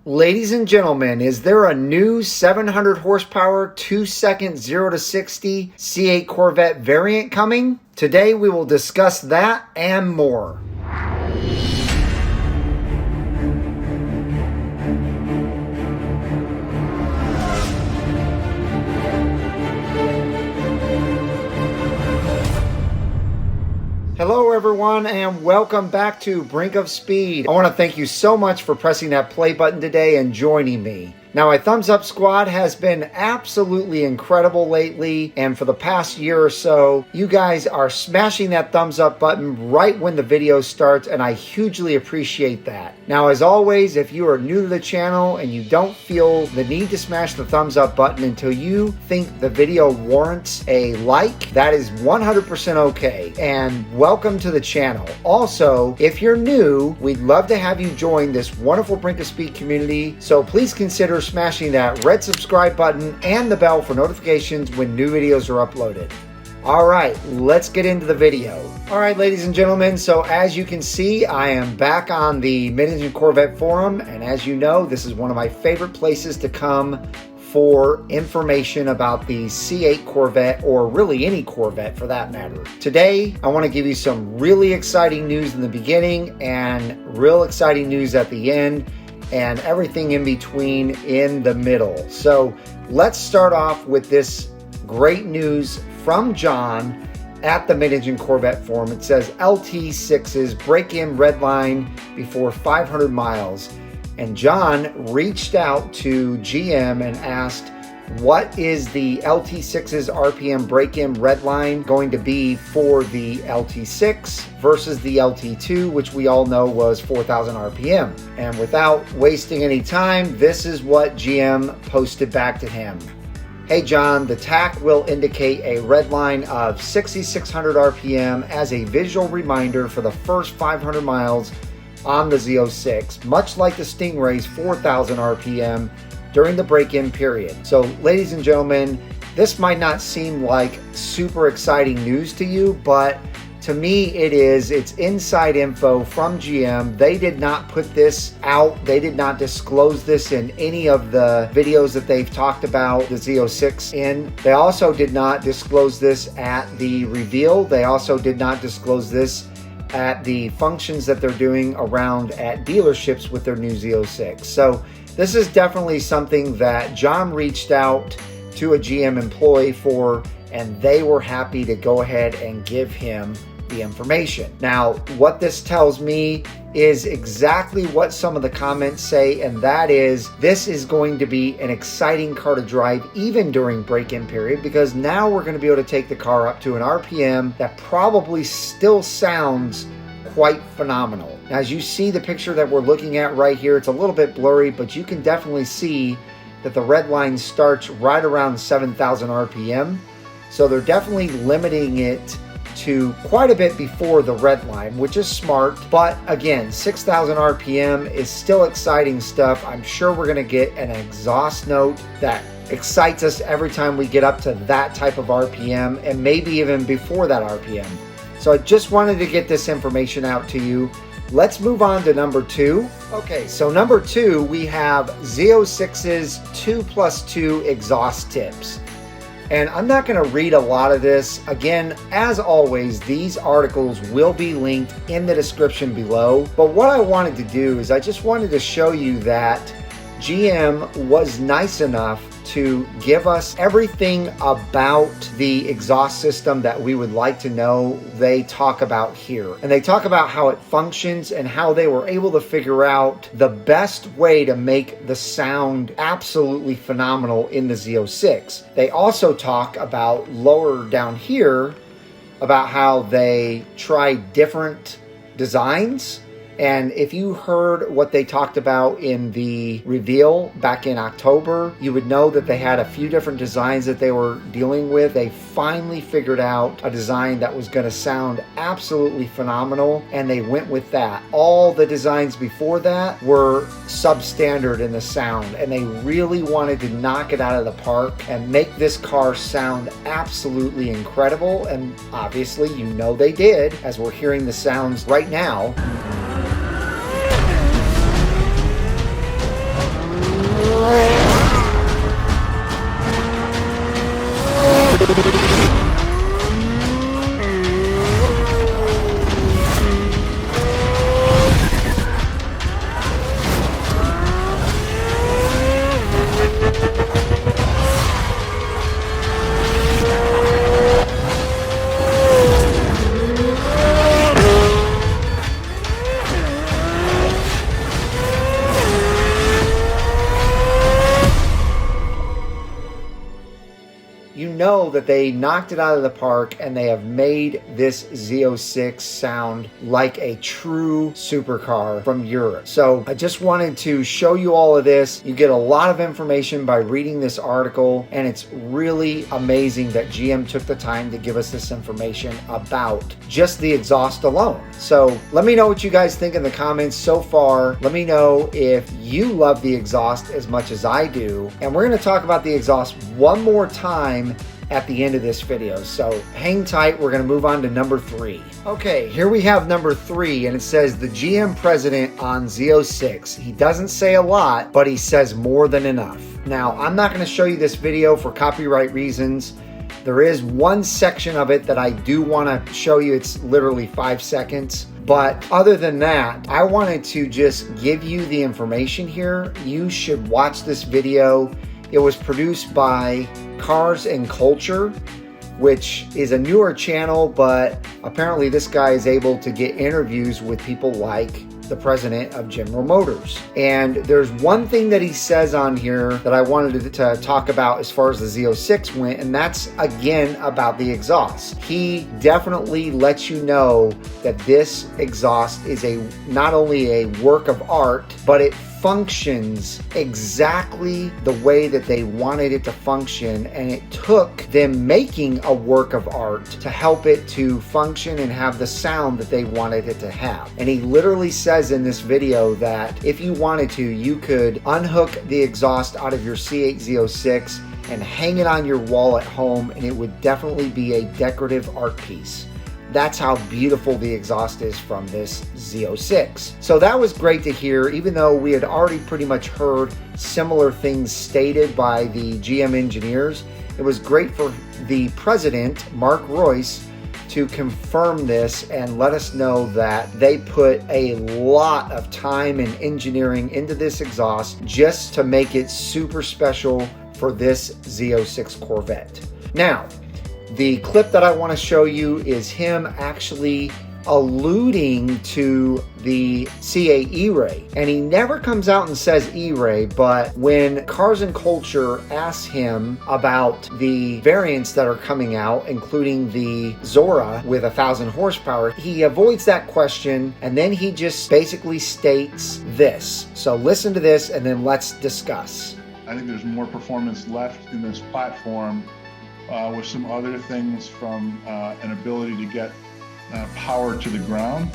Ladies and gentlemen, is there a new 700 horsepower 2-second 0 to 60 C8 Corvette variant coming? Today we will discuss that and more. Hello everyone and welcome back to Brink of Speed. I want to thank you so much for pressing that play button today and joining me. Now, my Thumbs Up Squad has been absolutely incredible lately, and for the past year or so, you guys are smashing that thumbs up button right when the video starts, and I hugely appreciate that. Now, as always, if you are new to the channel and you don't feel the need to smash the thumbs up button until you think the video warrants a like, that is 100% okay, and welcome to the channel. Also, if you're new, we'd love to have you join this wonderful Brink of Speed community, so please consider smashing that red subscribe button and the bell for notifications when new videos are uploaded. All right, let's get into the video. All right, ladies and gentlemen, so as you can see, I am back on the Mid-Engine Corvette forum, and as you know, this is one of my favorite places to come for information about the C8 Corvette, or really any Corvette for that matter. Today, I want to give you some really exciting news in the beginning and real exciting news at the end, and everything in between in the middle. So let's start off with this great news from John at the Mid-Engine Corvette forum. It says LT6s break in red line before 500 miles. And John reached out to GM and asked, what is the LT6's RPM break-in red line going to be for the LT6 versus the LT2, which we all know was 4,000 RPM. And without wasting any time, this is what GM posted back to him. Hey John, the TAC will indicate a red line of 6,600 RPM as a visual reminder for the first 500 miles on the Z06, much like the Stingray's 4,000 RPM during the break-in period. So ladies and gentlemen, this might not seem like super exciting news to you, but to me it is. It's inside info from GM. They did not put this out. They did not disclose this in any of the videos that they've talked about the Z06 in. They also did not disclose this at the reveal. They also did not disclose this at the functions that they're doing around at dealerships with their new Z06. So this is definitely something that John reached out to a GM employee for, and they were happy to go ahead and give him the information. Now, what this tells me is exactly what some of the comments say, and that is this is going to be an exciting car to drive even during break-in period, because now we're going to be able to take the car up to an RPM that probably still sounds quite phenomenal. Now, as you see the picture that we're looking at right here, it's a little bit blurry, but you can definitely see that the red line starts right around 7,000 RPM. So they're definitely limiting it to quite a bit before the red line, which is smart. But again, 6,000 RPM is still exciting stuff. I'm sure we're gonna get an exhaust note that excites us every time we get up to that type of RPM, and maybe even before that RPM. So I just wanted to get this information out to you. Let's move on to number 2. Okay, so number 2, we have Z06's 2+2 exhaust tips. And I'm not going to read a lot of this. Again, as always, these articles will be linked in the description below. But what I wanted to do is I just wanted to show you that GM was nice enough to give us everything about the exhaust system that we would like to know. They talk about here, and they talk about how it functions and how they were able to figure out the best way to make the sound absolutely phenomenal in the Z06. They also talk about lower down here about how they tried different designs. And if you heard what they talked about in the reveal back in October, you would know that they had a few different designs that they were dealing with. They finally figured out a design that was going to sound absolutely phenomenal, and they went with that. All the designs before that were substandard in the sound, and they really wanted to knock it out of the park and make this car sound absolutely incredible. And obviously, you know they did, as we're hearing the sounds right now. know that they knocked it out of the park and they have made this Z06 sound like a true supercar from Europe. So I just wanted to show you all of this. You get a lot of information by reading this article, and it's really amazing that GM took the time to give us this information about just the exhaust alone. So let me know what you guys think in the comments so far. Let me know if you love the exhaust as much as I do. And we're going to talk about the exhaust one more time at the end of this video. So hang tight. We're going to move on to number 3. Okay, here we have number 3, and it says the GM president on Z06. He doesn't say a lot, but he says more than enough. Now, I'm not going to show you this video for copyright reasons. There is one section of it that I do want to show you. It's literally 5 seconds. But other than that, I wanted to just give you the information here. You should watch this video. It was produced by Cars and Culture, which is a newer channel, but apparently this guy is able to get interviews with people like the president of General Motors. And there's one thing that he says on here that I wanted to talk about as far as the Z06 went, and that's again about the exhaust. He definitely lets you know that this exhaust is not only a work of art, but it functions exactly the way that they wanted it to function, and it took them making a work of art to help it to function and have the sound that they wanted it to have. And he literally says in this video that if you wanted to, you could unhook the exhaust out of your C8 Z06 and hang it on your wall at home, and it would definitely be a decorative art piece. That's how beautiful the exhaust is from this Z06. So that was great to hear, even though we had already pretty much heard similar things stated by the GM engineers. It was great for the president, Mark Royce, to confirm this and let us know that they put a lot of time and engineering into this exhaust just to make it super special for this Z06 Corvette. Now, the clip that I want to show you is him actually alluding to the C8 E-Ray. And he never comes out and says E-Ray, but when Cars and Culture asks him about the variants that are coming out, including the Zora with 1,000 horsepower, he avoids that question, and then he just basically states this. So listen to this, and then let's discuss. I think there's more performance left in this platform with some other things from an ability to get power to the ground,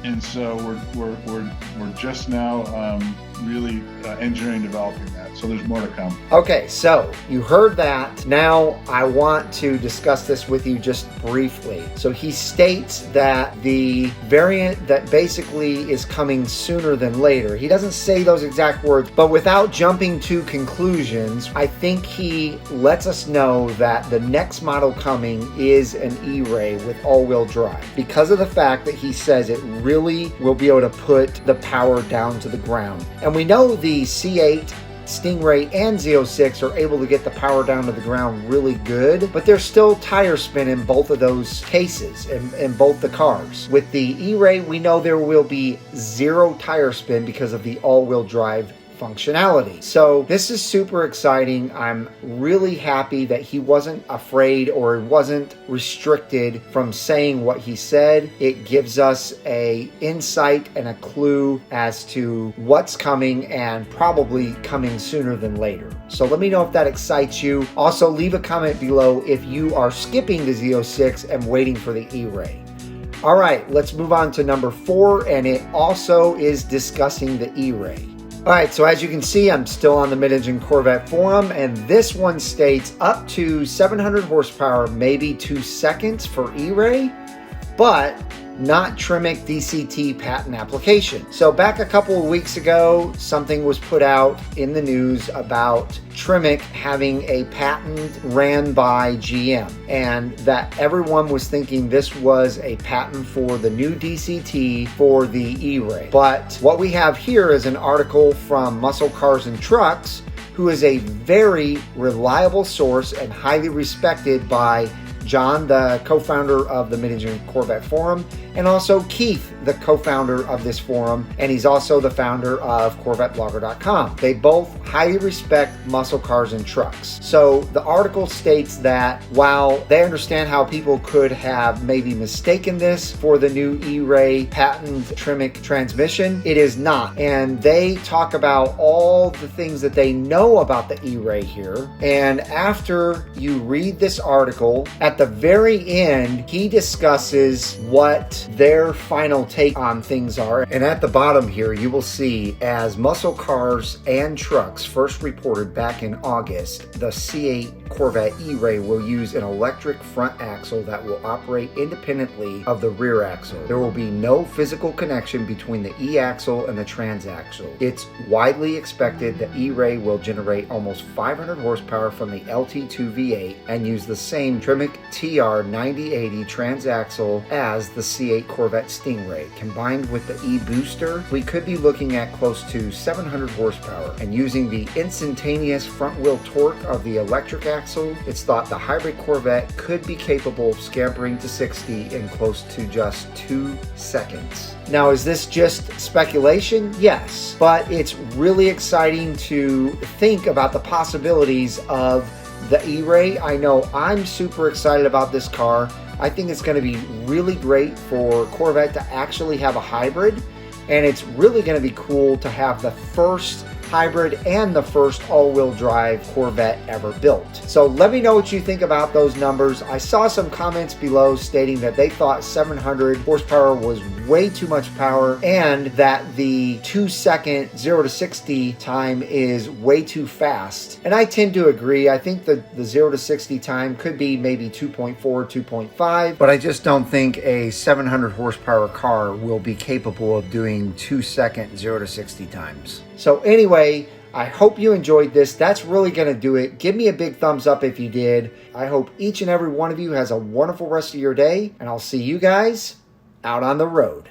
and so we're just now really engineering developing that. So there's more to come. Okay, so you heard that. Now I want to discuss this with you just briefly. So he states that the variant that basically is coming sooner than later. He doesn't say those exact words, but without jumping to conclusions, I think he lets us know that the next model coming is an E-Ray with all-wheel drive, because of the fact that he says it really will be able to put the power down to the ground. And we know the C8, Stingray, and Z06 are able to get the power down to the ground really good, but there's still tire spin in both of those cases, in both the cars. With the E-Ray, we know there will be 0 tire spin because of the all-wheel drive functionality. So this is super exciting. I'm really happy that he wasn't afraid or wasn't restricted from saying what he said. It gives us a insight and a clue as to what's coming, and probably coming sooner than later. So let me know if that excites you. Also, leave a comment below if you are skipping the Z06 and waiting for the E-Ray. All right, let's move on to number 4, and it also is discussing the E-Ray. All right, so as you can see, I'm still on the Mid-Engine Corvette forum, and this one states up to 700 horsepower, maybe 2 seconds for E-Ray, but not Tremec DCT patent application. So back a couple of weeks ago, something was put out in the news about Tremec having a patent ran by GM, and that everyone was thinking this was a patent for the new DCT for the E-Ray. But what we have here is an article from Muscle Cars and Trucks, who is a very reliable source and highly respected by John, the co-founder of the Mid-Engine Corvette forum, and also Keith, the co-founder of this forum, and he's also the founder of CorvetteBlogger.com. They both highly respect muscle cars and trucks. So the article states that while they understand how people could have maybe mistaken this for the new ERay patent Trimic transmission, it is not. And they talk about all the things that they know about the ERay here. And after you read this article, at the very end, he discusses what their final take on things are. And at the bottom here, you will see, as muscle cars and trucks first reported back in August, the C8 Corvette ERay will use an electric front axle that will operate independently of the rear axle. There will be no physical connection between the E-axle and the transaxle. It's widely expected that ERay will generate almost 500 horsepower from the LT2 V8 and use the same Trimic TR9080 transaxle as the C8 Corvette Stingray. Combined with the E-booster, we could be looking at close to 700 horsepower. And using the instantaneous front wheel torque of the electric axle, it's thought the hybrid Corvette could be capable of scampering to 60 in close to just 2 seconds. Now, is this just speculation? Yes, but it's really exciting to think about the possibilities of the ERay. I know I'm super excited about this car. I think it's going to be really great for Corvette to actually have a hybrid, and it's really going to be cool to have the first hybrid and the first all-wheel drive Corvette ever built. So let me know what you think about those numbers. I saw some comments below stating that they thought 700 horsepower was way too much power and that the 2-second 0 to 60 time is way too fast. And I tend to agree. I think the 0 to 60 time could be maybe 2.4, 2.5, but I just don't think a 700 horsepower car will be capable of doing 2-second 0 to 60 times. So anyway, I hope you enjoyed this. That's really going to do it. Give me a big thumbs up if you did. I hope each and every one of you has a wonderful rest of your day, and I'll see you guys out on the road.